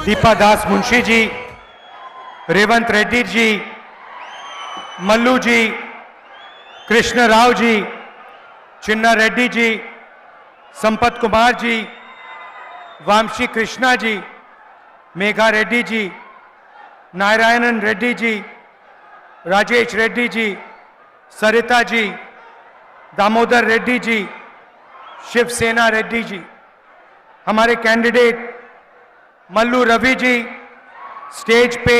दीपा दास मुंशी जी, रेवंत रेड्डी जी, मल्लू जी, कृष्ण राव जी, चिन्ना रेड्डी जी, संपत कुमार जी, वामशी कृष्णा जी, मेघा रेड्डी जी, नारायणन रेड्डी जी, राजेश रेड्डी जी, सरिता जी, दामोदर रेड्डी जी, शिवसेना रेड्डी जी। हमारे candidate Mallu Ravi ji, stage पे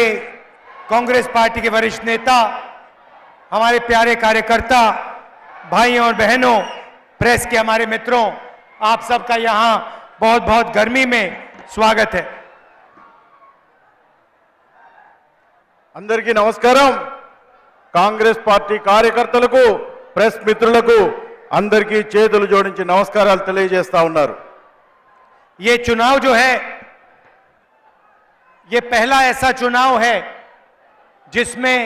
Congress party के वरिष्ठ नेता, हमारे प्यारे कार्यकर्ता, भाइयों और बहनों, प्रेस के हमारे मित्रों, आप सबका यहां बहुत बहुत गर्मी में स्वागत है। అందరికీ నమస్కారం। కాంగ్రెస్ పార్టీ కార్యకర్తలకు, ప్రెస్ మిత్రులకు అందరికీ చేతులు జోడించి నమస్కారాలు తెలియజేస్తా ఉన్నారు। ये चुनाव जो है, ये पहला ऐसा चुनाव है जिसमें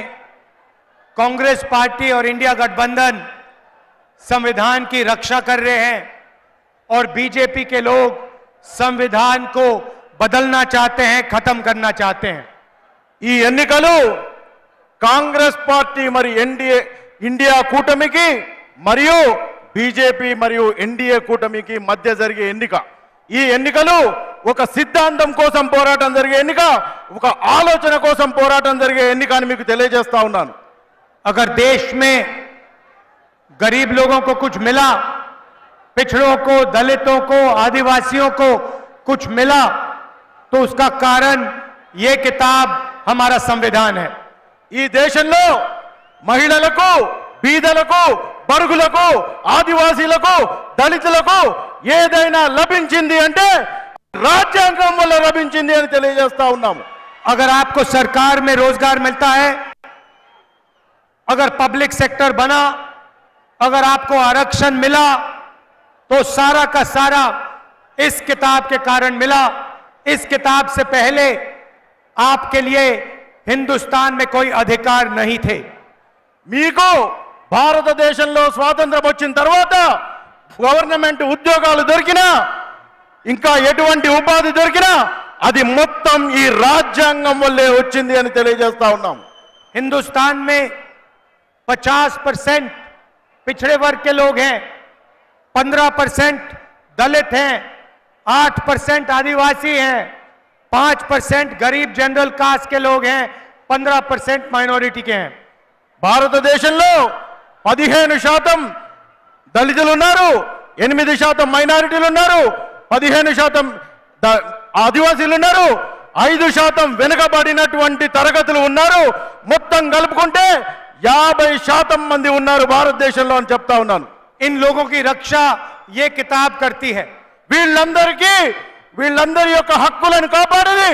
कांग्रेस पार्टी और इंडिया गठबंधन संविधान की रक्षा कर रहे हैं और बीजेपी के लोग संविधान को बदलना चाहते हैं, खत्म करना चाहते हैं। ఈ ఎన్నికలు కాంగ్రెస్ పార్టీ మరి ఇండియా కూటమికి మరియు బీజేపీ మరియు ఎన్డీఏ కూటమికి మధ్య జరిగే ఎన్నిక। ఈ ఎన్నికలు ఒక సిద్ధాంతం కోసం పోరాటం జరిగే ఎన్నిక, ఒక ఆలోచన కోసం పోరాటం జరిగే ఎన్నిక అని మీకు తెలియజేస్తా ఉన్నాను। अगर देश में गरीब लोगों को कुछ मिला, पिछड़ों को, दलितों को, आदिवासियों को कुछ मिला, तो उसका कारण ये किताब हमारा संविधान है। ఈ దేశంలో మహిళలకు, బీదలకు, బడుగులకు, ఆదివాసీలకు, దళితులకు ఏదైనా లభించింది అంటే రాజ్యాంగం వల్ల లభించింది అని తెలియజేస్తా ఉన్నాము। अगर आपको सरकार में रोजगार मिलता है, अगर पब्लिक सेक्टर बना, अगर आपको आरक्षण मिला, तो सारा का सारा इस किताब के कारण मिला। इस किताब से पहले आपके लिए हिंदुस्तान में कोई अधिकार नहीं थे। మీకు భారతదేశంలో స్వాతంత్రం వచ్చిన తర్వాత గవర్నమెంట్ ఉద్యోగాలు దొరికినా, ఇంకా ఎటువంటి ఉపాధి దొరికినా అది మొత్తం ఈ రాజ్యాంగం వల్లే వచ్చింది అని తెలియజేస్తా ఉన్నాం। हिंदुस्तान में 50% पिछड़े वर्ग के लोग हैं, 15% दलित हैं, 8% आदिवासी हैं, 5% गरीब जनरल कास्ट के लोग हैं, 15% माइनॉरिटी के हैं। భారతదేశంలో 15% దళితులు ఉన్నారు, 8% మైనారిటీలు ఉన్నారు, 15% ఆదివాసీలు ఉన్నారు, 5% వెనుకబడినటువంటి తరగతులు ఉన్నారు। మొత్తం కలుపుకుంటే 50% మంది ఉన్నారు భారతదేశంలో అని చెప్తా ఉన్నాను। इन लोगों की रक्षा ये किताब करती है। వీళ్ళందరి యొక్క హక్కులను కాపాడేది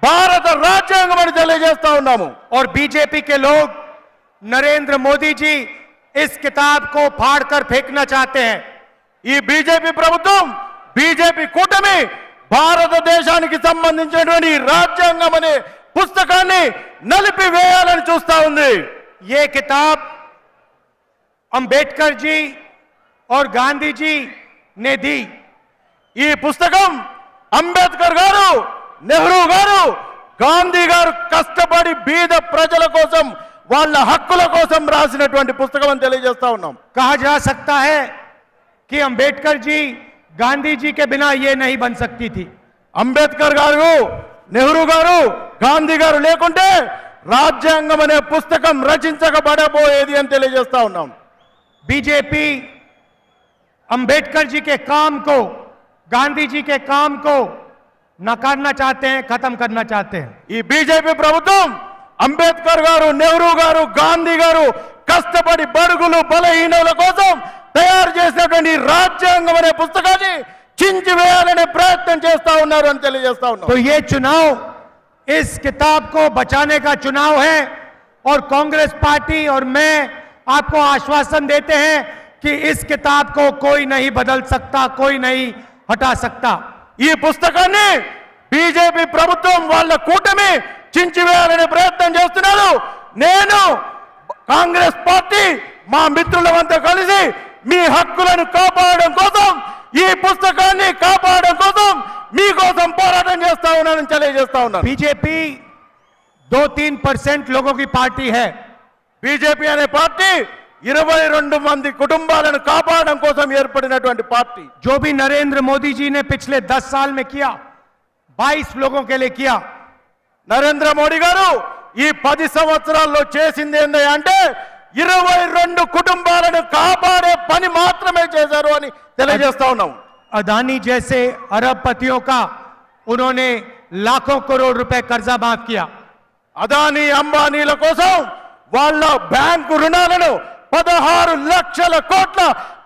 భారత రాజ్యాంగం అని తెలియజేస్తా ఉన్నాము। और बीजेपी के लोग, नरेंद्र मोदी जी इस किताब को फाड़कर फेंकना चाहते हैं। ఈ బీజేపీ ప్రభుత్వం, బీజేపీ కూటమి భారతదేశానికి సంబంధించినటువంటి రాజ్యాంగం అనే పుస్తకాన్ని నలిపివేయాలని చూస్తా ఉంది। ये किताब अंबेडकर जी और गांधी जी ने दी। ఈ పుస్తకం అంబేద్కర్ గారు, నెహ్రూ గారు, గాంధీ గారు కష్టపడి బీద ప్రజల కోసం, వాళ్ళ హక్కుల కోసం రాసినటువంటి పుస్తకం అని తెలియజేస్తా ఉన్నాం। कहा जा सकता है कि अंबेडकर जी, गांधी जी के बिना ये नहीं बन सकती थी। అంబేద్కర్ గారు, నెహ్రూ గారు, గాంధీ గారు లేకుంటే రాజ్యాంగం అనే పుస్తకం రచించబడబోయేది అని తెలియజేస్తా ఉన్నాం। बीजेपी अंबेडकर जी के काम को, गांधी जी के काम को नकारना चाहते हैं, खत्म करना चाहते हैं। ఈ బీజేపీ ప్రభుత్వం అంబేద్కర్ గారు, నెహ్రూ గారు, గాంధీ గారు కష్టపడి బడుగులు, బలహీనుల కోసం తయారు చేసినటువంటి రాజ్యాంగం అనే పుస్తకాన్ని చించివేయాలనే ప్రయత్నం చేస్తా ఉన్నారు అని తెలియజేస్తా ఉన్నాం। तो ये चुनाव इस किताब को बचाने का चुनाव है और कांग्रेस पार्टी और मैं आपको आश्वासन देते हैं कि इस किताब को कोई नहीं बदल सकता, कोई नहीं हटा सकता। ఈ పుస్తకాన్ని బీజేపీ ప్రభుత్వం, వాళ్ళ కూటమి చించివేయాలనే ప్రయత్నం చేస్తున్నారు। నేను, కాంగ్రెస్ పార్టీ, మా మిత్రులంతా కలిసి మీ హక్కులను కాపాడడం కోసం, ఈ పుస్తకాన్ని కాపాడడం కోసం మీకోసం పోరాటం చేస్తా ఉన్నానని తెలియజేస్తా ఉన్నాను. बीजेपी 2-3% लोगों की पार्टी है. బీజేపీ అనే పార్టీ 22 మంది కుటుంబాలను కాపాడడం కోసం ఏర్పడినటువంటి పార్టీ. जो भी नरेंद्र मोदी जी ने पिछले 10 साल में किया 22 लोगों के लिए किया. నరేంద్ర మోడీ గారు ఈ 10 సంవత్సరాల్లో చేసింది ఏంటంటే 22 కుటుంబాలను కాపాడే పని మాత్రమే చేశారు అని తెలియజేస్తా ఉన్నాం. अदानी जैसे अरबपतियों का उन्होंने लाखों करोड़ रुपए कर्जा माफ किया. అదానీ అంబానీల కోసం వాళ్ళ బ్యాంకు రుణాలను 16 లక్షల కోట్ల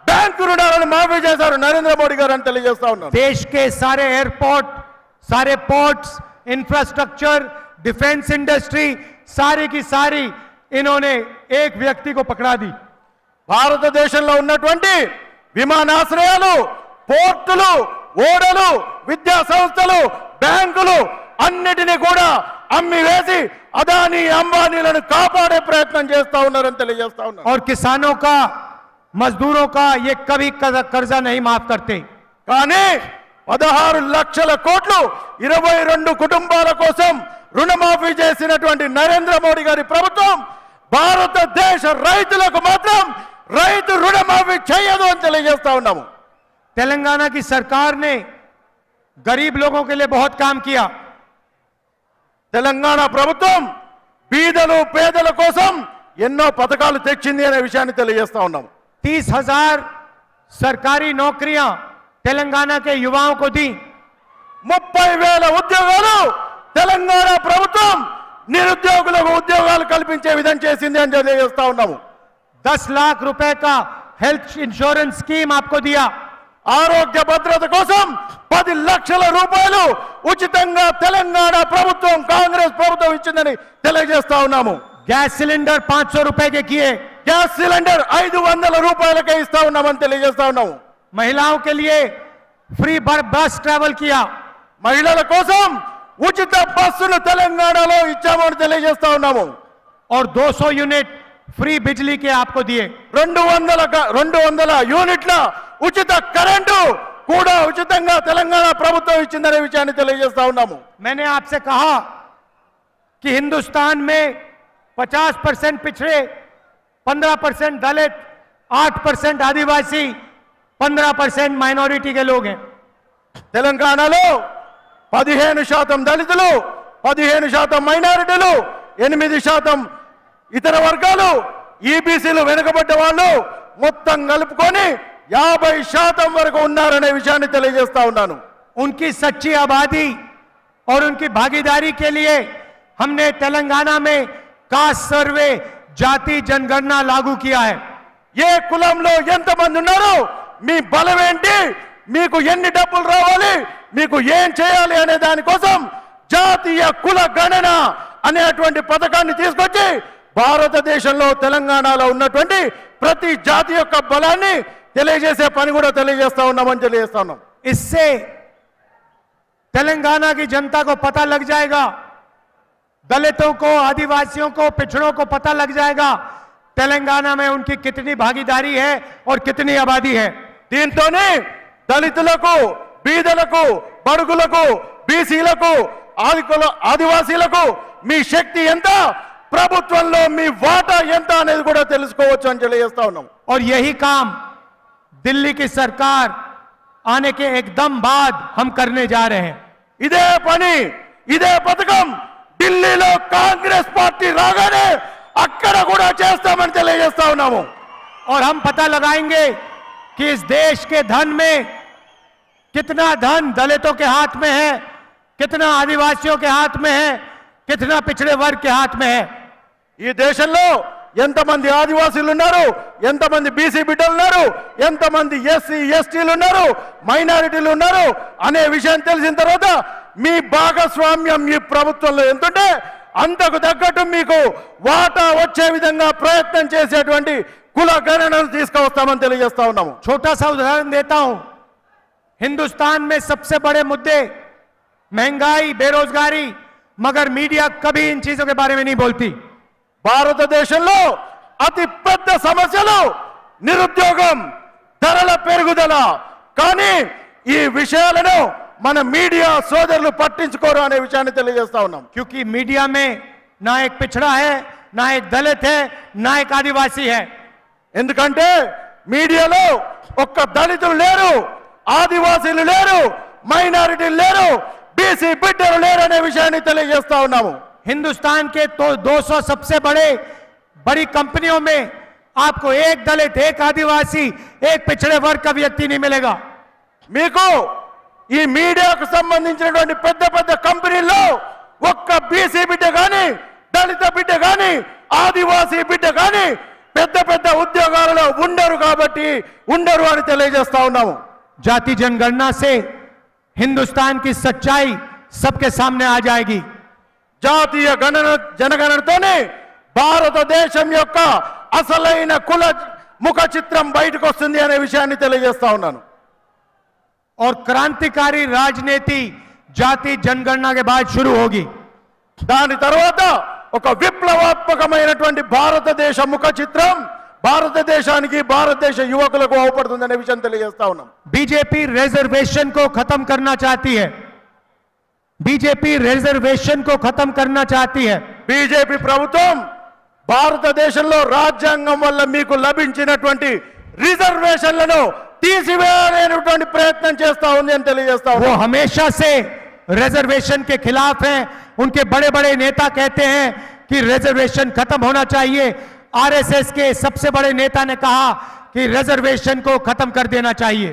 బ్యాంకు రుణాలను మాఫీ చేశారు నరేంద్ర మోడీ గారు అని తెలియజేస్తా ఉన్నారు. देश के सारे एयरपोर्ट, सारे पोर्ट्स, इंफ्रास्ट्रक्चर, डिफेंस इंडस्ट्री सारी की सारी इन्होंने एक व्यक्ति को पकड़ा दी. భారతదేశంలో ఉన్నటువంటి విమానాశ్రయాలు, పోర్టులు, ఓడలు, విద్యా సంస్థలు, బ్యాంకులు అన్నిటినీ కూడా అమ్మి వేసి అదానీ అంబానీలను కాపాడే ప్రయత్నం చేస్తా ఉన్నారని తెలియజేస్తా ఉన్నారు. और किसानों का, मजदूरों का ये कभी कर्जा नहीं माफ करते. కానీ 16 లక్షల కోట్లు 22 కుటుంబాల కోసం రుణమాఫీ చేసినటువంటి నరేంద్ర మోడీ గారి ప్రభుత్వం భారతదేశ రైతులకు మాత్రం రైతు రుణమాఫీ చేయదు అని తెలియజేస్తా ఉన్నాము. तेलंगाना की सरकार ने गरीब लोगों के लिए बहुत काम किया. తెలంగాణ ప్రభుత్వం బీదలు పేదల కోసం ఎన్నో పథకాలు తెచ్చింది అనే విషయాన్ని తెలియజేస్తా ఉన్నాము. 30,000 सरकारी नौकरियां तेलंगाना के युवाओं को दी. 30,000 ఉద్యోగాలు తెలంగాణ ప్రభుత్వం నిరుద్యోగులకు ఉద్యోగాలు కల్పించే విధంగా చేసింది అని తెలియజేస్తా ఉన్నాము. 10 लाख रुपए का हेल्थ इंश्योरेंस स्कीम आपको दिया. ఆరోగ్య భద్రత కోసం 10 లక్షల రూపాయలు ఉచితంగా తెలంగాణ ప్రభుత్వం కాంగ్రెస్ ప్రభుత్వం ఇచ్చిందని తెలియజేస్తా ఉన్నాము. गैस सिलेंडर 500 रुपए के किए. గ్యాస్ సిలిండర్ 500 రూపాయలకే ఇస్తా ఉన్నామని తెలియజేస్తా ఉన్నాము. महिलाओं के लिए फ्री बस ट्रैवल किया. మహిళల కోసం ఉచిత బస్సును తెలంగాణలో ఇచ్చామని తెలియజేస్తా ఉన్నాము. और 200 यूनिट फ्री बिजली के आपको दिए. 200 యూనిట్ల ఉచిత కరెంటు కూడా ఉచితంగా తెలంగాణ ప్రభుత్వం ఇచ్చిందనే విషయాన్ని తెలియజేస్తా ఉన్నాము. मैंने आपसे कहा कि हिंदुस्तान में 50% पिछड़े, 15% दलित, 8% आदिवासी, 15% माइनॉरिटी के लोग हैं. తెలంగాణలో 15% దళితులు, 15% మైనారిటీలు, 8% ఇతర వర్గాలు, ఈబీసీలు వెనుకబడ్డ వాళ్ళు మొత్తం కలుపుకొని 50% వరకు ఉన్నారనే విషయాన్ని తెలియజేస్తా ఉన్నాను. उनकी सच्ची आबादी और उनकी भागीदारी के लिए हमने तेलंगाना में कास्ट सर्वे, जाति जनगणना लागू किया है. ఏ కులంలో ఎంతమంది ఉన్నారు, మీ బలం ఏంటి, మీకు ఎన్ని డబ్బులు రావాలి, మీకు ఏం చేయాలి అనే దానికోసం జాతీయ కుల గణన అనేటువంటి పథకాన్ని తీసుకొచ్చి భారతదేశంలో తెలంగాణలో ఉన్నటువంటి ప్రతి జాతి యొక్క బలాన్ని తెలియజేసే పని కూడా తెలియజేస్తా ఉన్నామని తెలియజేస్తా ఉన్నాం. इससे तेलंगाना की जनता को पता लग जाएगा, दलितों को, आदिवासियों को, पिछड़ों को पता लग जाएगा तेलंगाना में उनकी कितनी भागीदारी है और कितनी आबादी है. దీంతోనే దళితులకు, బీదలకు, బడుగులకు, బీసీలకు, ఆదివాసీలకు మీ శక్తి ఎంత, ప్రభుత్వంలో మీ వాటా ఎంత అనేది కూడా తెలుసుకోవచ్చు అని తెలియజేస్తా ఉన్నాం. और यही काम दिल्ली की सरकार आने के एकदम बाद हम करने जा रहे हैं. ఇదే పని, ఇదే పథకం ఢిల్లీలో కాంగ్రెస్ పార్టీ రాగానే అక్కడ కూడా చేస్తామని తెలియజేస్తా ఉన్నాము. और हम पता लगाएंगे कि इस देश के धन में कितना धन दलितों के हाथ में है, कितना आदिवासियों के हाथ में है, कितना पिछड़े वर्ग के हाथ में है. ఈ దేశంలో ఎంతమంది ఆదివాసీలు ఉన్నారు, ఎంతమంది బీసీ బిడ్డలు ఉన్నారు, ఎంతమంది ఎస్సీ ఎస్టీలు ఉన్నారు, మైనారిటీలు ఉన్నారు అనే విషయం తెలిసిన తర్వాత మీ భాగస్వామ్యం ఈ ప్రభుత్వంలో ఎంతుంటే అంతకు తగ్గట్టు మీకు వాటా వచ్చే విధంగా ప్రయత్నం చేసేటువంటి కుల గణనను తీసుకువస్తామని తెలియజేస్తా ఉన్నాము. छोटा सा उदाहरण देता हूं. हिंदुस्तान में सबसे बड़े मुद्दे महंगाई, बेरोजगारी, मगर मीडिया कभी इन चीजों के बारे में नहीं बोलती. భారతదేశంలో అతి పెద్ద సమస్యలు నిరుద్యోగం, ధరల పెరుగుదల. కానీ ఈ విషయాలను మన మీడియా సోదరులు పట్టించుకోరు అనే విషయాన్ని తెలియజేస్తా ఉన్నాం. क्योंकि मीडिया में ना एक पिछड़ा है, ना एक दलित है, ना एक आदिवासी है. ఎందుకంటే మీడియాలో ఒక్క దళితులు లేరు, ఆదివాసీలు లేరు, మైనారిటీలు లేరు, బీసీ బిడ్డలు లేరు అనే విషయాన్ని తెలియజేస్తా ఉన్నాము. हिंदुस्तान के तो 200 सबसे बड़ी कंपनियों में आपको एक दलित, एक आदिवासी, एक पिछड़े वर्ग का व्यक्ति नहीं मिलेगा. మీకు ఈ మీడియాకు సంబంధించినటువంటి పెద్ద పెద్ద కంపెనీల్లో ఒక్క బీసీ బిడ్డ కానీ, దళిత బిడ్డ కానీ, ఆదివాసీ బిడ్డ కానీ పెద్ద పెద్ద ఉద్యోగాలలో ఉండరు కాబట్టి ఉండరు అని తెలియజేస్తా ఉన్నాము. जाति जनगणना से हिंदुस्तान की सच्चाई सबके सामने आ जाएगी. జాతీయ జనగణనతోనే భారతదేశం యొక్క అసలైన కుల ముఖ చిత్రం బయటకు వస్తుంది అనే విషయాన్ని తెలియజేస్తా ఉన్నాను. और क्रांतिकारी राजनीति जाति जनगणना के बाद शुरू होगी. దాని తర్వాత ఒక విప్లవాత్మకమైనటువంటి భారతదేశ ముఖ చిత్రం భారతదేశానికి, భారతదేశ యువకులకు అవపడుతుందనే విషయం తెలియజేస్తా ఉన్నాం. बीजेपी रिजर्वेशन को खत्म करना चाहती है. बीजेपी रिजर्वेशन को खत्म करना चाहती है. బీజేపీ ప్రభుత్వం భారతదేశంలో రాజ్యాంగం వల్ల మీకు లభించినటువంటి రిజర్వేషన్లను తీసివేయాలనేటువంటి ప్రయత్నం చేస్తా ఉంది అని తెలియజేస్తా वो हमेशा से रिजर्वेशन के खिलाफ हैं. उनके बड़े बड़े नेता कहते हैं कि रिजर्वेशन खत्म होना चाहिए. आरएसएस के सबसे बड़े नेता ने कहा कि रिजर्वेशन को खत्म कर देना चाहिए.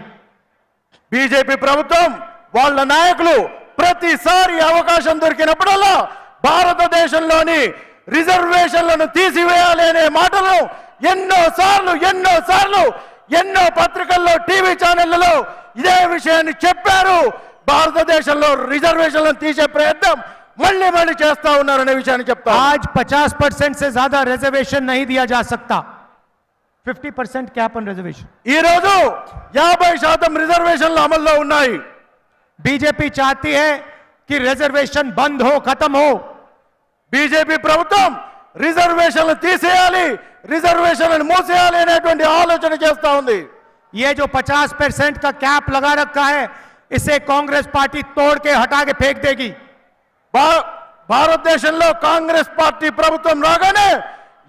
బీజేపీ ప్రభుత్వం వాళ్ళ నాయకులు ప్రతిసారి అవకాశం దొరికినప్పుడల్లా భారతదేశంలోని రిజర్వేషన్లను తీసివేయాలి అనే మాటలు ఎన్నోసార్లు ఎన్నో పత్రికల్లో, టీవీ ఛానళ్లలో ఇదే విషయాన్ని చెప్పారు. భారతదేశంలో రిజర్వేషన్లను తీసే ప్రయత్నం మళ్ళీ చేస్తా ఉన్నారనే విషయాన్ని చెప్తా. आज 50% से ज्यादा रिजर्वेशन नहीं दिया जा सकता. 50% कैप ऑन रिजर्वेशन. ఈ రోజు 50% రిజర్వేషన్లు అమల్లో ఉన్నాయి. बीजेपी चाहती है कि रिजर्वेशन बंद हो, खत्म हो. బీజేపీ ప్రభుత్వం రిజర్వేషన్లు తీసేయాలి, రిజర్వేషన్లను మూసేయాలి అనేటువంటి ఆలోచన చేస్తా ఉంది. ये जो 50% का कैप लगा रखा है, इसे कांग्रेस पार्टी तोड़ के हटा के फेंक देगी. భారతదేశంలో కాంగ్రెస్ పార్టీ ప్రభుత్వం రాగానే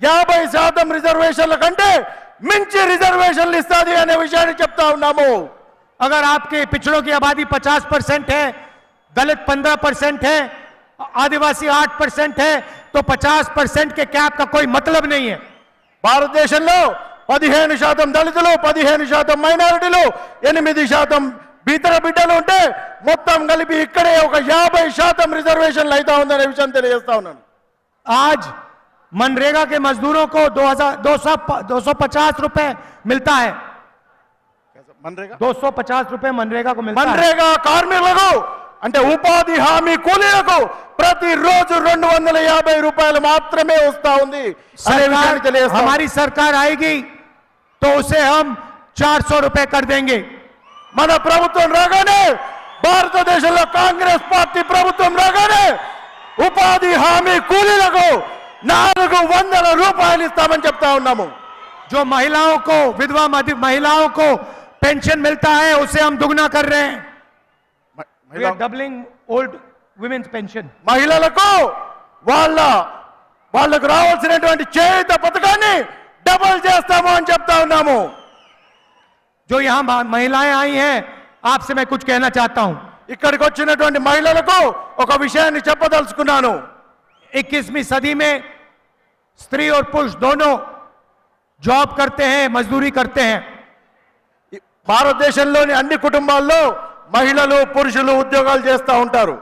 50% రిజర్వేషన్ల కంటే మించి రిజర్వేషన్లు ఇస్తాది అనే విషయాన్ని చెప్తా ఉన్నాము. अगर आपके पिछड़ों की आबादी 50% है, दलित 15% है, आदिवासी 8% है, तो 50% के कैप का कोई मतलब नहीं है. భారతదేశంలో 15% దళితులు, 15% మైనారిటీలు, 8% ఇతర బిడ్డలు ఉంటే మొత్తం కలిపి ఇక్కడే ఒక 50% రిజర్వేషన్లు అయితా ఉందనే విషయం తెలియజేస్తా ఉన్నాను. आज मनरेगा के मजदूरों को 250 रुपए मिलता है. 250 रुपए मनरेगा को मिलता है. मनरेगा కార్మికులకు అంటే ఉపాధి హామీ కూలీలకు ప్రతిరోజు 250 రూపాయలు మాత్రమే వస్తా ఉంది అనే విషయాన్ని తెలియజేస్తా. हमारी सरकार आएगी तो उसे हम 400 रुपए कर देंगे. మన ప్రభుత్వం రాగానే, భారతదేశంలో కాంగ్రెస్ పార్టీ ప్రభుత్వం రాగానే ఉపాధి హామీ కూలీలకు 400 రూపాయలు ఇస్తామని చెప్తా ఉన్నాము. जो महिलाओं को, विधवा महिलाओं को पेंशन मिलता है, उसे हम दुगना कर रहे हैं. We are doubling old women's pension. మహిళలకు వాళ్ళకు రావాల్సినటువంటి చేయూత పథకాన్ని డబుల్ చేస్తాము అని చెప్తా ఉన్నాము. जो यहाँ महिलाएं आई हैं, आपसे मैं कुछ कहना चाहता हूं. ఇక్కడికి వచ్చినటువంటి మహిళలకు ఒక విషయాన్ని చెప్పదలుచుకున్నాను. 21वीं सदी में स्त्री और पुरुष दोनों जॉब करते हैं, मजदूरी करते हैं. భారతదేశంలోని అన్ని కుటుంబాల్లో మహిళలు, పురుషులు ఉద్యోగాలు చేస్తూ ఉంటారు.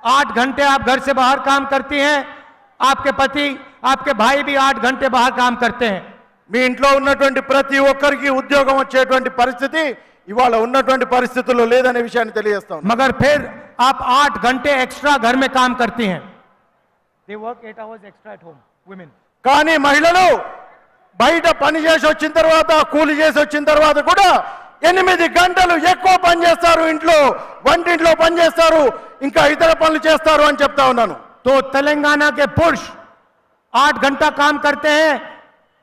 8 घंटे आप घर से बाहर काम करती हैं, आपके पति, आपके भाई भी 8 घंटे बाहर काम करते हैं. మీ ఇంట్లో ఉన్నటువంటి ప్రతి ఒక్కరికి ఉద్యోగం వచ్చేటువంటి పరిస్థితి ఇవాళ ఉన్నటువంటి పరిస్థితుల్లో లేదనే విషయాన్ని తెలియజేస్తాం. मगर फिर आप 8 घंटे एक्स्ट्रा घर में काम करती हैं. They work 8 hours extra at home, women. కానీ మహిళలు బయట పని చేసి వచ్చిన తర్వాత, కూలి చేసి వచ్చిన తర్వాత కూడా 8 గంటలు ఎక్కువ పని చేస్తారు. ఇంట్లో వంటింట్లో పని చేస్తారు, ఇంకా ఇతర పనులు చేస్తారు అని చెప్తా ఉన్నాను. तो तेलंगाना के पुरुष 8 घंटा काम करते हैं,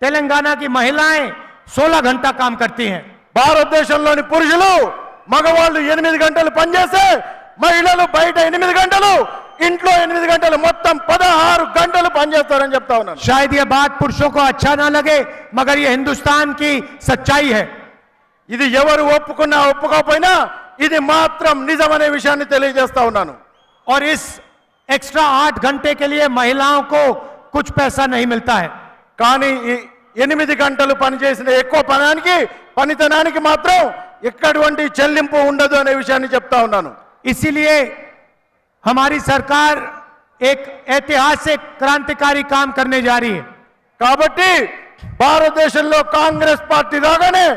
तेलंगाना की महिलाएं 16 घंटा काम करती हैं. భారతదేశంలోని పురుషులు మగవాళ్ళు 8 గంటలు పనిచేస్తే మహిళలు బయట 8 గంటలు, ఇంట్లో 8 గంటలు, మొత్తం 16 గంటలు పనిచేస్తారని చెప్తా ఉన్నాను. शायद ये बात पुरुषों को अच्छा ना लगे, मगर ये हिंदुस्तान की सच्चाई है. ఇది ఎవరు ఒప్పుకున్నా ఒప్పుకోకపోయినా ఇది మాత్రం నిజమనే విషయాన్ని తెలియజేస్తా ఉన్నాను. और इस एक्स्ट्रा 8 घंटे के लिए महिलाओं को कुछ पैसा नहीं मिलता है. కానీ ఈ 8 గంటలు పనిచేసిన ఎక్కువ పనితనానికి మాత్రం ఎక్కడవంటి చెల్లింపు ఉండదు అనే విషయాన్ని చెప్తా ఉన్నాను. इसीलिए हमारी सरकार एक ऐतिहासिक क्रांतिकारी काम करने जा रही है. కాబట్టి భారతదేశంలో కాంగ్రెస్ పార్టీ రాగానే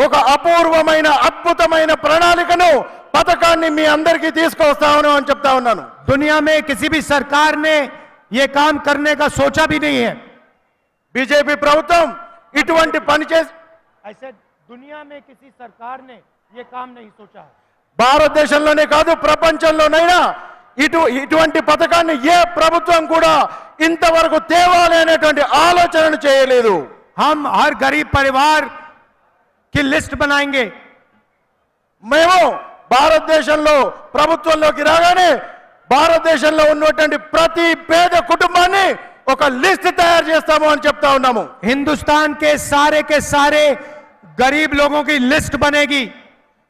ఒక అపూర్వమైన అద్భుతమైన ప్రణాళికను పథకాన్ని మీ అందరికీ తీసుకొస్తాను అని చెప్తా ఉన్నాను. दुनिया में किसी भी सरकार ने ये काम करने का सोचा भी नहीं है. బీజేపీ ప్రభుత్వం ఇటువంటి పని చేసి ऐसे दुनिया में किसी सरकार ने ये काम नहीं सोचा है. భారతదేశంలోనే కాదు ప్రపంచంలోనైనా ఇటువంటి పథకాన్ని ఏ ప్రభుత్వం కూడా ఇంతవరకు తేవాలి అనేటువంటి ఆలోచనను చేయలేదు. हम हर गरीब परिवार की लिस्ट बनाएंगे. మేము భారతదేశంలో ప్రభుత్వంలోకి రాగానే భారతదేశంలో ఉన్నటువంటి ప్రతి పేద కుటుంబాన్ని ఒక లిస్ట్ తయారు చేస్తాము అని చెప్తా ఉన్నాము. हिंदुस्तान के सारे गरीब लोगों की लिस्ट बनेगी.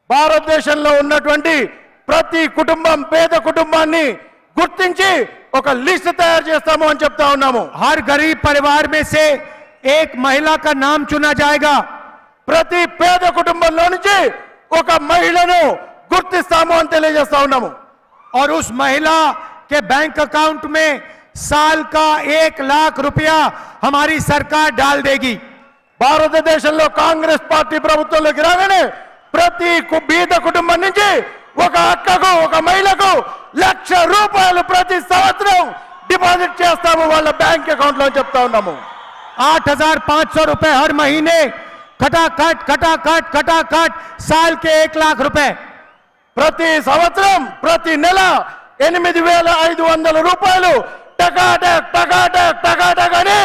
భారతదేశంలో ఉన్నటువంటి ప్రతి కుటుంబం పేద కుటుంబాన్ని గుర్తించి ఒక లిస్ట్ తయారు చేస్తాము అని చెప్తా ఉన్నాము. हर गरीब परिवार में से एक महिला का नाम चुना जाएगा. ప్రతి పేద కుటుంబంలో నుంచి ఒక మహిళను గుర్తిస్తాము అని తెలియజేస్తా ఉన్నాము. और उस महिला के बैंक अकाउंट में साल का 1 लाख रुपया हमारी सरकार डाल देगी. భారతదేశంలో కాంగ్రెస్ పార్టీ ప్రభుత్వంలోకి రాగానే ప్రతి బీద కుటుంబం నుంచి ఒక అక్కకు ఒక మహిళకు ₹1,00,000 ప్రతి సంవత్సరం డిపాజిట్ చేస్తాము వాళ్ళ బ్యాంక్ అకౌంట్ లో చెప్తా ఉన్నాము. 8,500 रुपए हर महीने, खटाखट साल के 1 लाख रुपए. ప్రతి సంవత్సరం ప్రతి నెల ₹8,500 టకాటక్ అని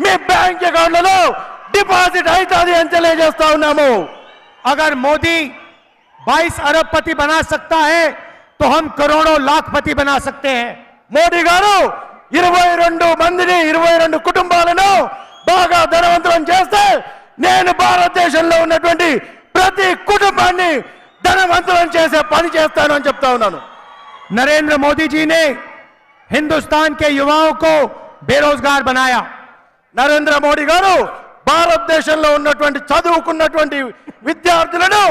మీ బ్యాంక్ అకౌంట్లలో డిపాజిట్ అవుతుంది అని తెలియజేస్తా ఉన్నాము. अगर मोदी 22 अरबपति बना सकता है तो हम करोड़ों लाखपति बना सकते हैं. మోడీ గారు 22 మందిని 22 కుటుంబాలను బాగా ధనవంతులను చేస్తే నేను భారతదేశంలో ఉన్నటువంటి ప్రతి కుటుంబాన్ని ధనవంతులను చేసే పని చేస్తాను అని చెప్తా ఉన్నాను. नरेंद्र मोदी जी ने हिंदुस्तान के युवाओं को बेरोजगार बनाया. నరేంద్ర మోడీ గారు భారతదేశంలో ఉన్నటువంటి చదువుకున్నటువంటి విద్యార్థులను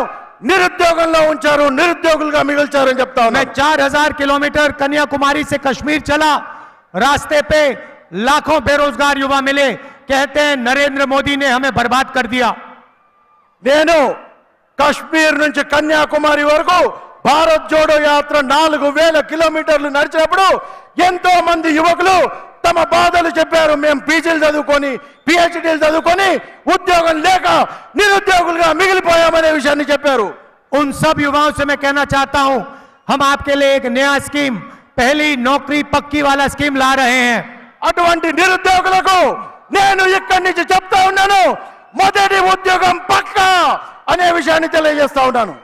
నిరుద్యోగంలో ఉంచారు, నిరుద్యోగులుగా మిగిల్చారని చెప్తా मैं ఉన్నాను. 4000 किलोमीटर कन्याकुमारी से कश्मीर चला, रास्ते पे लाखों बेरोजगार युवा मिले, कहते हैं नरेंद्र मोदी ने हमें बर्बाद कर दिया. నేను కశ్మీర్ నుంచి కన్యాకుమారి వరకు భారత్ జోడో యాత్ర 4000 కిలోమీటర్లు నడిచినప్పుడు ఎంతో మంది యువకులు తమ బాధలు చెప్పారు. మేము పీజీలు చదువుకొని పిహెచ్డీలు చదువుకొని ఉద్యోగం లేక నిరుద్యోగులుగా మిగిలిపోయామనే విషయాన్ని చెప్పారు. उन सब युवाओं से मैं कहना चाहता हूं, हम आपके लिए एक नया स्कीम, पहली नौकरी पक्की वाला स्कीम ला रहे हैं. అటువంటి నిరుద్యోగులకు నేను ఇక్కడి నుంచి చెప్తా ఉన్నాను, మొదటి ఉద్యోగం పక్కా అనే విషయాన్ని తెలియజేస్తా ఉన్నాను.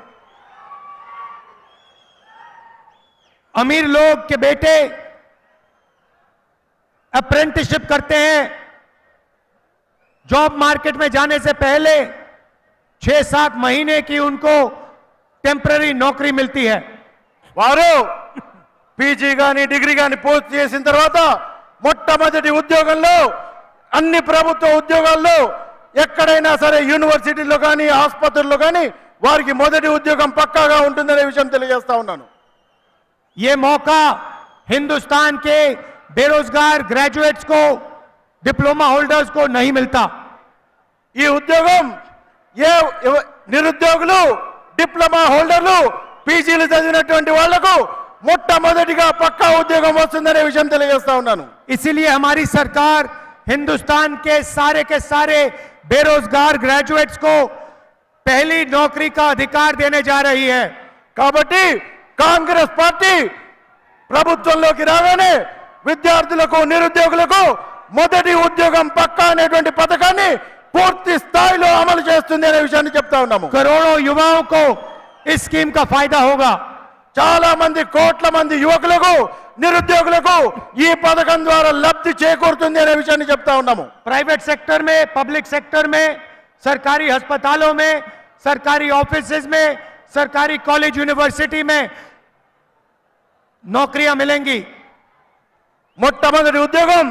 अमीर लोग के बेटे अप्रेंटिसशिप करते हैं. जॉब मार्केट में जाने से पहले 6-7 महीने की उनको टेम्पररी नौकरी मिलती है. వారు పీజీ గాని డిగ్రీ గాని పూర్తి చేసిన తర్వాత మొట్టమొదటి ఉద్యోగంలో అన్ని ప్రభుత్వ ఉద్యోగాల్లో ఎక్కడైనా సరే యూనివర్సిటీలో కానీ ఆసుపత్రుల్లో కానీ వారికి మొదటి ఉద్యోగం పక్కాగా ఉంటుందనే విషయం తెలియజేస్తా ఉన్నాను. ये मौका हिंदुस्तान के बेरोजगार ग्रेजुएट्स को, डिप्लोमा होल्डर्स को नहीं मिलता. ఈ ఉద్యోగం ఏ నిరుద్యోగులు డిప్లొమా హోల్డర్లు పీజీలు చదివినటువంటి వాళ్లకు మొట్టమొదటిగా పక్కా ఉద్యోగం వస్తుందనే విషయం తెలియజేస్తా ఉన్నాను. इसीलिए हमारी सरकार हिंदुस्तान के सारे बेरोजगार ग्रेजुएट्स को पहली नौकरी का अधिकार देने जा रही है. కాబట్టి కాంగ్రెస్ పార్టీ ప్రభుత్వంలోకి రాగానే విద్యార్థులకు నిరుద్యోగులకు మొదటి ఉద్యోగం పక్కా అనేటువంటి పథకాన్ని పూర్తి స్థాయిలో అమలు చేస్తుంది అనే విషయాన్ని చెప్తా ఉన్నాము. करोड़ों युवाओं को इस स्कीम का फायदा होगा। చాలా మంది కోట్ల మంది యువకులకు నిరుద్యోగులకు ఈ పథకం ద్వారా లబ్ధి చేకూరుతుంది అనే విషయాన్ని చెప్తా ఉన్నాము। प्राइवेट सेक्टर में, पब्लिक सेक्टर में, सरकारी अस्पतालों में, सरकारी ऑफिसेज में, सरकारी कॉलेज यूनिवर्सिटी में नौकरियां मिलेंगी। మొట్టమొదటి ఉద్యోగం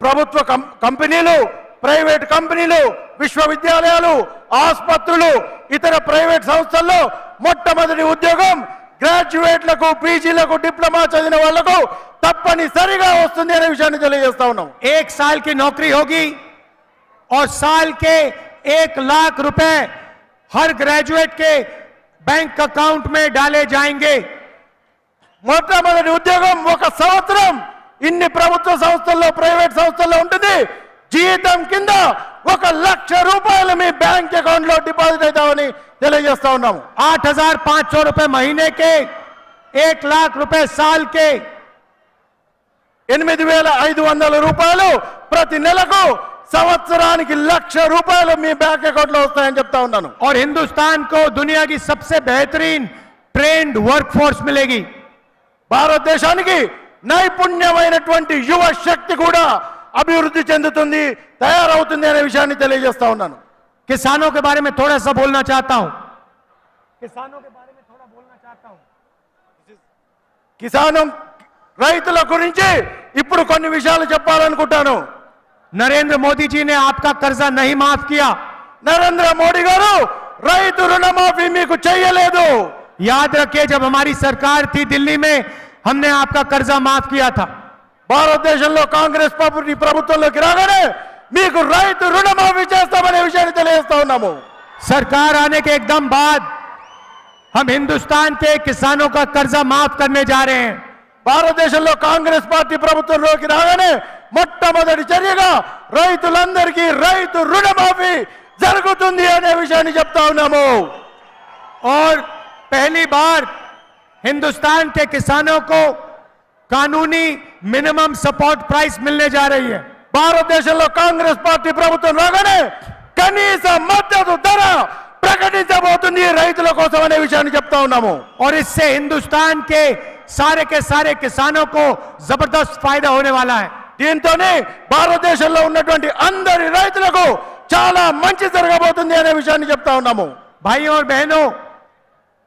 ప్రభుత్వ కంపెనీలు, ప్రైవేట్ కంపెనీలు, విశ్వవిద్యాలయాలు, ఆసుపత్రులు, ఇతర ప్రైవేట్ సంస్థల్లో మొట్టమొదటి ఉద్యోగం గ్రాడ్యుయేట్లకు, పీజీలకు, డిప్లొమా చదివిన వాళ్లకు తప్పనిసరిగా వస్తుంది అనే విషయాన్ని తెలియజేస్తా ఉన్నాం। 1 साल की नौकरी होगी और साल के 1 लाख रुपए हर ग्रेजुएट के बैंक अकाउंट में डाले जाएंगे। మొట్టమొదటి ఉద్యోగం ఒక సంవత్సరం ఇన్ని ప్రభుత్వ సంస్థల్లో, ప్రైవేట్ సంస్థల్లో ఉంటుంది। జీతం కింద 1 లక్ష రూపాయలు మీ బ్యాంక్ అకౌంట్ లో డిపాజిట్ అవుతామని తెలియజేస్తా ఉన్నాము। 8,500 रुपए महीने के, 1 लाख रुपए साल के, 8,500 రూపాయలు ప్రతి నెలకు, సంవత్సరానికి 1 లక్ష రూపాయలు మీ బ్యాంక్ అకౌంట్ లో వస్తాయని చెప్తా ఉన్నాను। और हिंदुस्तान को दुनिया की सबसे बेहतरीन ट्रेंड वर्कफोर्स मिलेगी। భారతదేశానికి నైపుణ్యమైనటువంటి యువ శక్తి కూడా అభివృద్ధి చెందుతుంది, తయారవుతుంది అనే విషయాన్ని తెలియజేస్తా ఉన్నాను। किसानों के बारे में थोड़ा सा बोलना चाहता हूं। किसानों के बारे में थोड़ा बोलना चाहता हूं। కిసానం రైతుల గురించి ఇప్పుడు కొన్ని విషయాలు చెప్పాలనుకుంటాను। नरेंद्र मोदी जी ने आपका कर्जा नहीं माफ किया। నరేంద్ర మోడీ గారు రైతు రుణమాఫీ మీకు చేయలేదు। याद रखिए, जब हमारी सरकार थी दिल्ली में, हमने आपका कर्जा माफ किया था। భారతదేశంలో కాంగ్రెస్ పార్టీ ప్రభుత్వంలోకి రాగానే మీకు రైతు రుణమాఫీ చేస్తామనే విషయాన్ని తెలియజేస్తా ఉన్నాము। सरकार आने के एकदम बाद हम हिंदुस्तान के किसानों का कर्जा माफ करने जा रहे हैं। భారతదేశంలో కాంగ్రెస్ పార్టీ ప్రభుత్వంలోకి రాగానే మొట్టమొదటి చర్యగా రైతులందరికీ రైతు రుణమాఫీ జరుగుతుంది అనే విషయాన్ని చెప్తా ఉన్నాము। और पहली बार हिंदुस्तान के किसानों को कानूनी मिनिमम सपोर्ट प्राइस मिलने जा रही है। భారతదేశంలో కాంగ్రెస్ పార్టీ ప్రభుత్వం రాగానే కనీస మద్దతు ధర ప్రకటించబోతుంది రైతుల కోసం అనే విషయాన్ని చెప్తా ఉన్నాము। और इससे हिंदुस्तान के सारे किसानों को जबरदस्त फायदा होने वाला है। దీంతోనే భారతదేశంలో ఉన్నటువంటి అందరి రైతులకు చాలా మంచి జరగబోతుంది అనే విషయాన్ని చెప్తా ఉన్నాము। भाइयों और बहनों,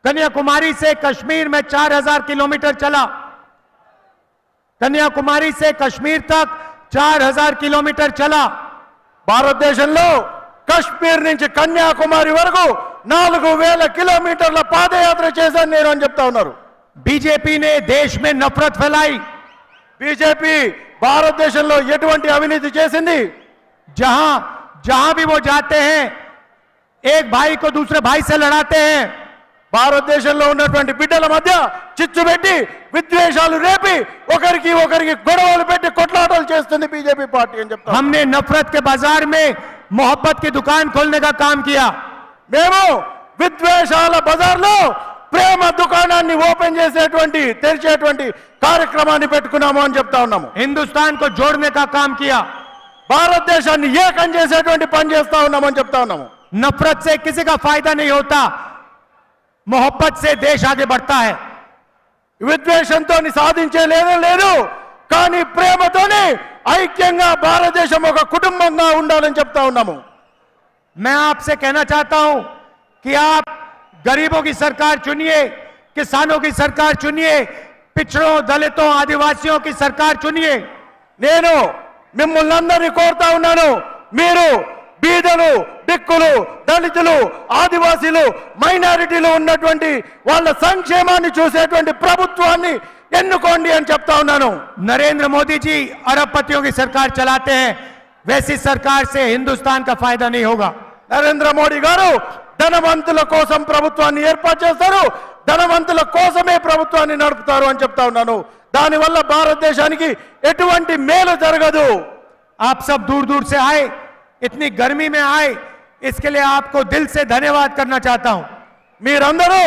कन्याकुमारी से कश्मीर में 4,000 किलोमीटर चला। कन्याकुमारी से कश्मीर तक 4,000 किलोमीटर चला। భారతదేశంలో కశ్మీర్ నుంచి కన్యాకుమారి వరకు 4,000 కిలోమీటర్ల పాదయాత్ర చేశాను నేను అని చెప్తా ఉన్నారు। बीजेपी ने देश में नफरत फैलाई। బీజేపీ భారతదేశంలో ఎటువంటి అవినీతి చేసింది? जहां जहां भी वो जाते हैं, एक भाई को दूसरे भाई से लड़ाते हैं। భారతదేశంలో ఉన్నటువంటి బిడ్డల మధ్య చిచ్చు పెట్టి, విద్వేషాలు రేపి, ఒకరికి గొడవలు పెట్టి కొట్లాటలు చేస్తుంది బీజేపీ పార్టీ అని చెప్తా। हमने नफरत के बाजार में मोहब्बत की दुकान खोलने का काम किया। మేము విద్వేషాల బజార్లో ప్రేమ దుకాణాన్ని ఓపెన్ చేసేటువంటి, తెరిచేటువంటి కార్యక్రమాన్ని పెట్టుకున్నాము అని చెప్తా ఉన్నాము। हिंदुस्तान को जोड़ने का काम किया। భారతదేశాన్ని ఏకం చేసేటువంటి పని చేస్తా ఉన్నామని చెప్తా ఉన్నాము। नफरत से किसी का फायदा नहीं होता, मोहब्बत से देश आगे बढ़ता है। విద్వేషంతో సాధించే లేదు, కానీ ప్రేమతోనే ఐక్యంగా భారతదేశం ఒక కుటుంబంగా ఉండాలని చెప్తా ఉన్నాము। मैं आपसे कहना चाहता हूं कि आप गरीबों की सरकार चुनिए, किसानों की सरकार चुनिए, पिछड़ों, दलितों, आदिवासियों की सरकार चुनिए। నేను మిమ్మల్ని అందరినీ కోరుతా ఉన్నాను, మీరు బీదలు, దిక్కులు, దళితులు, ఆదివాసీలు, మైనారిటీలు ఉన్నటువంటి వాళ్ళ సంక్షేమాన్ని చూసేటువంటి ప్రభుత్వాన్ని ఎన్నుకోండి అని చెప్తా ఉన్నాను। नरेंद्र मोदी जी अरबपतियों की सरकार चलाते हैं, वैसी सरकार से हिंदुस्तान का फायदा नहीं होगा। నరేంద్ర మోడీ గారు ధనవంతుల కోసం ప్రభుత్వాన్ని ఏర్పాటు చేస్తారు, ధనవంతుల కోసమే ప్రభుత్వాన్ని నడుపుతారు అని చెప్తా ఉన్నాను। దానివల్ల భారతదేశానికి ఎటువంటి మేలు జరగదు। आप सब दूर दूर से आए, इतनी गर्मी में आए, इसके लिए आपको दिल से धन्यवाद करना चाहता हूं। మీరందరూ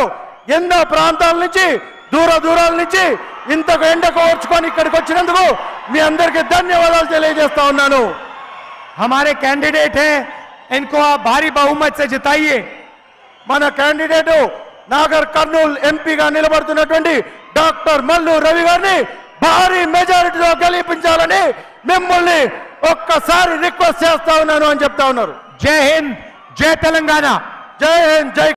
ఎన్నో ప్రాంతాల నుంచి, దూరాల నుంచి ఇంతకు ఎండకు ఓర్చుకొని ఇక్కడికి వచ్చినందుకు మీ అందరికీ ధన్యవాదాలు తెలియజేస్తా ఉన్నాను। हमारे कैंडिडेट हैं, इनको आप भारी बहुमत से जिताइए। మన క్యాండిడేటు నాగర్ కర్నూల్ ఎంపీగా నిలబడుతున్నటువంటి డాక్టర్ మల్లు రవి గారిని భారీ మెజారిటీతో గెలిపించాలని మిమ్మల్ని ఒక్కసారి రిక్వెస్ట్ చేస్తా ఉన్నాను అని చెప్తా ఉన్నారు. జై హింద్, జై తెలంగాణ. జై హింద్, జై